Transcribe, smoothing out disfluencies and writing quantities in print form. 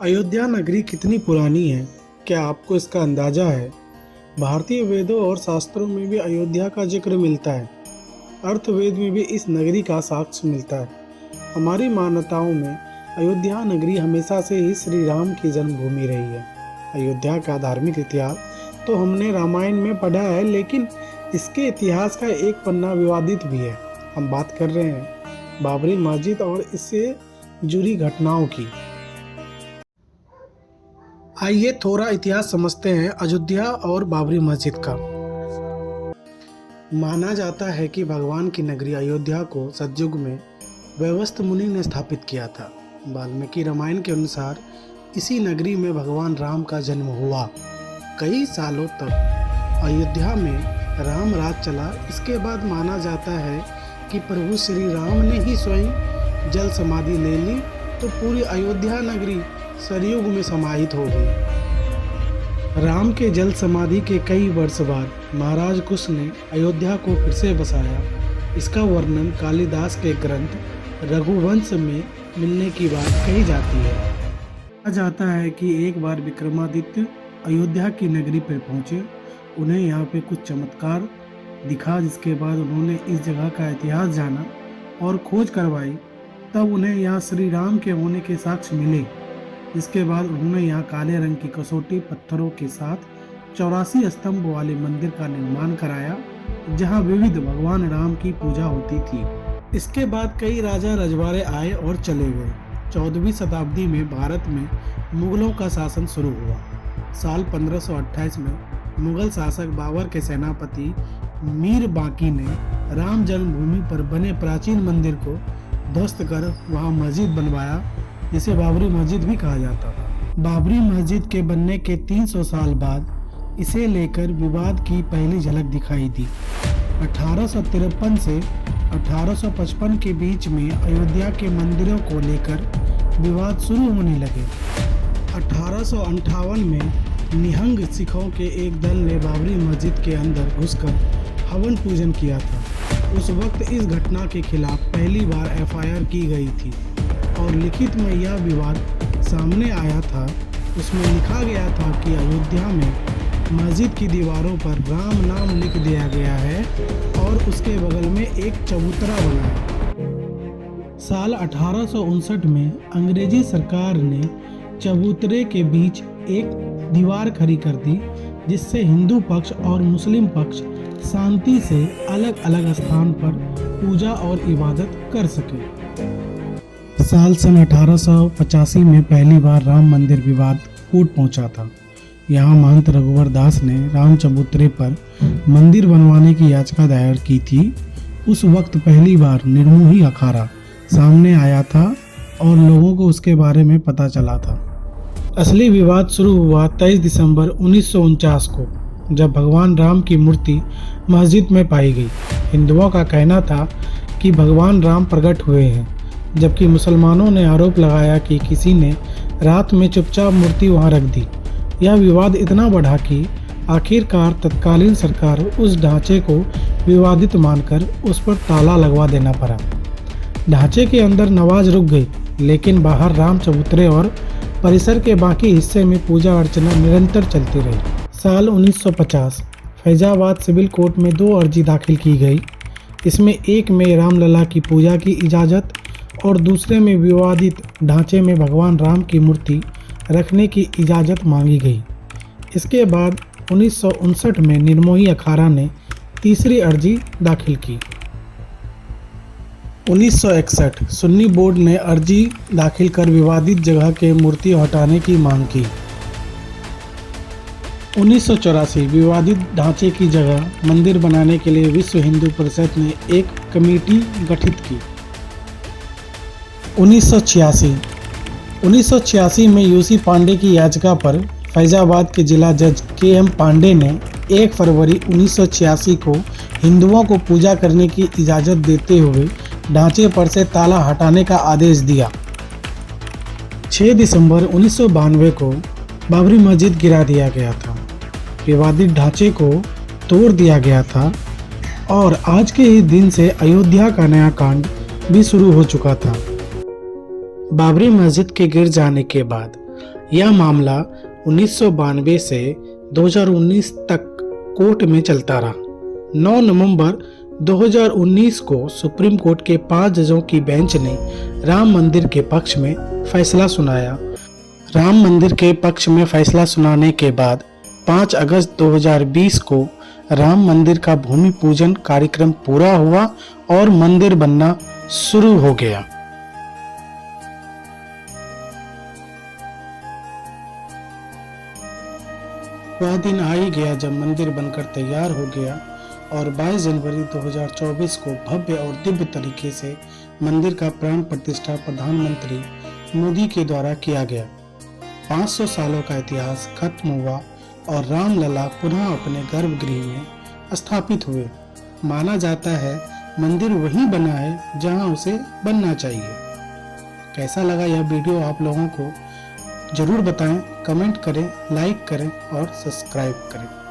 अयोध्या नगरी कितनी पुरानी है, क्या आपको इसका अंदाजा है? भारतीय वेदों और शास्त्रों में भी अयोध्या का जिक्र मिलता है। अर्थवेद में भी इस नगरी का साक्ष्य मिलता है। हमारी मान्यताओं में अयोध्या नगरी हमेशा से ही श्री राम की जन्मभूमि रही है। अयोध्या का धार्मिक इतिहास तो हमने रामायण में पढ़ा है, लेकिन इसके इतिहास का एक पन्ना विवादित भी है। हम बात कर रहे हैं बाबरी मस्जिद और इससे जुड़ी घटनाओं की। आइए थोड़ा इतिहास समझते हैं अयोध्या और बाबरी मस्जिद का। माना जाता है कि भगवान की नगरी अयोध्या को सतयुग में वैवस्वत मुनि ने स्थापित किया था। वाल्मीकि रामायण के अनुसार इसी नगरी में भगवान राम का जन्म हुआ। कई सालों तक अयोध्या में राम राज चला। इसके बाद माना जाता है कि प्रभु श्री राम ने ही स्वयं जल समाधि ले ली, तो पूरी अयोध्या नगरी सरयुग में समाहित हो गई। राम के जल समाधि के कई वर्ष बाद महाराज कुश ने अयोध्या को फिर से बसाया। इसका वर्णन कालिदास के ग्रंथ रघुवंश में मिलने की बात कही जाती है। कहा जाता है कि एक बार विक्रमादित्य अयोध्या की नगरी पर पहुंचे। उन्हें यहाँ पे कुछ चमत्कार दिखा, जिसके बाद उन्होंने इस जगह का इतिहास जाना और खोज करवाई। तब उन्हें यहाँ श्री राम के होने के साक्ष्य मिले। इसके बाद उन्होंने यहाँ काले रंग की कसौटी पत्थरों के साथ 84 स्तंभ वाले मंदिर का निर्माण कराया, जहाँ विविध भगवान राम की पूजा होती थी। इसके बाद कई राजा रजवाड़े आए और चले गए। 14वीं शताब्दी में भारत में मुगलों का शासन शुरू हुआ। साल 1528 में मुगल शासक बाबर के सेनापति मीर बांकी ने राम जन्मभूमि पर बने प्राचीन मंदिर को ध्वस्त कर वहां मस्जिद बनवाया, जिसे बाबरी मस्जिद भी कहा जाता था। बाबरी मस्जिद के बनने के 300 साल बाद इसे लेकर विवाद की पहली झलक दिखाई दी। 1853 से 1855 के बीच में अयोध्या के मंदिरों को लेकर विवाद शुरू होने लगे। 1858 में निहंग सिखों के एक दल ने बाबरी मस्जिद के अंदर घुसकर हवन पूजन किया था। उस वक्त इस घटना के खिलाफ पहली बार एफआईआर की गई थी और लिखित में यह विवाद सामने आया था। उसमें लिखा गया था कि अयोध्या में मस्जिद की दीवारों पर राम नाम लिख दिया गया है और उसके बगल में एक चबूतरा बना है। साल 1859 में अंग्रेजी सरकार ने चबूतरे के बीच एक दीवार खड़ी कर दी, जिससे हिंदू पक्ष और मुस्लिम पक्ष शांति से अलग अलग स्थान पर पूजा और इबादत कर सके। साल सन 1885 में पहली बार राम मंदिर विवाद फूट पहुंचा था। यहाँ महंत रघुवर दास ने राम चबूतरे पर मंदिर बनवाने की याचिका दायर की थी। उस वक्त पहली बार निर्मोही अखाड़ा सामने आया था और लोगों को उसके बारे में पता चला था। असली विवाद शुरू हुआ 23 दिसंबर 1949 को, जब भगवान राम की मूर्ति मस्जिद में पाई गई। हिंदुओं का कहना था कि भगवान राम प्रकट हुए हैं, जबकि मुसलमानों ने आरोप लगाया कि किसी ने रात में चुपचाप मूर्ति वहां रख दी। यह विवाद इतना बढ़ा कि आखिरकार तत्कालीन सरकार उस ढांचे को विवादित मानकर उस पर ताला लगवा देना पड़ा। ढांचे के अंदर नमाज रुक गई, लेकिन बाहर राम चबूतरे और परिसर के बाकी हिस्से में पूजा अर्चना निरंतर चलती रही। साल 1950 फैजाबाद सिविल कोर्ट में 2 अर्जी दाखिल की गई। इसमें एक में रामलला की पूजा की इजाज़त और दूसरे में विवादित ढांचे में भगवान राम की मूर्ति रखने की इजाज़त मांगी गई। इसके बाद 1959 में निर्मोही अखाड़ा ने तीसरी अर्जी दाखिल की। 1961 सुन्नी बोर्ड ने अर्जी दाखिल कर विवादित जगह के मूर्ति हटाने की मांग की। 1984 विवादित ढांचे की जगह मंदिर बनाने के लिए विश्व हिंदू परिषद ने एक कमेटी गठित की। 1986 में यूसी पांडे की याचिका पर फैजाबाद के जिला जज केएम पांडे ने 1 फरवरी 1986 को हिंदुओं को पूजा करने की इजाज़त देते हुए ढांचे पर से ताला हटाने का आदेश दिया। 6 दिसंबर 1992 को बाबरी मस्जिद गिरा दिया गया था। विवादित ढांचे को तोड़ दिया गया था और आज के ही दिन से अयोध्या का नया कांड भी शुरू हो चुका था। बाबरी मस्जिद के गिर जाने के बाद यह मामला 1992 से 2019 तक कोर्ट में चलता रहा। 9 नवंबर 2019 को सुप्रीम कोर्ट के 5 जजों की बेंच ने राम मंदिर के पक्ष में फैसला सुनाया। राम मंदिर के पक्ष में फैसला सुनाने के बाद 5 अगस्त 2020 को राम मंदिर का भूमि पूजन कार्यक्रम पूरा हुआ और मंदिर बनना शुरू हो गया। वह दिन आ ही गया जब मंदिर बनकर तैयार हो गया और 22 जनवरी 2024 को भव्य और दिव्य तरीके से मंदिर का प्राण प्रतिष्ठा प्रधानमंत्री मोदी के द्वारा किया गया। 500 सालों का इतिहास खत्म हुआ और रामलला पुनः अपने गर्भगृह में स्थापित हुए। माना जाता है मंदिर वहीं बना है जहां उसे बनना चाहिए। कैसा लगा यह वीडियो आप लोगों को जरूर बताएं, कमेंट करें, लाइक करें और सब्सक्राइब करें।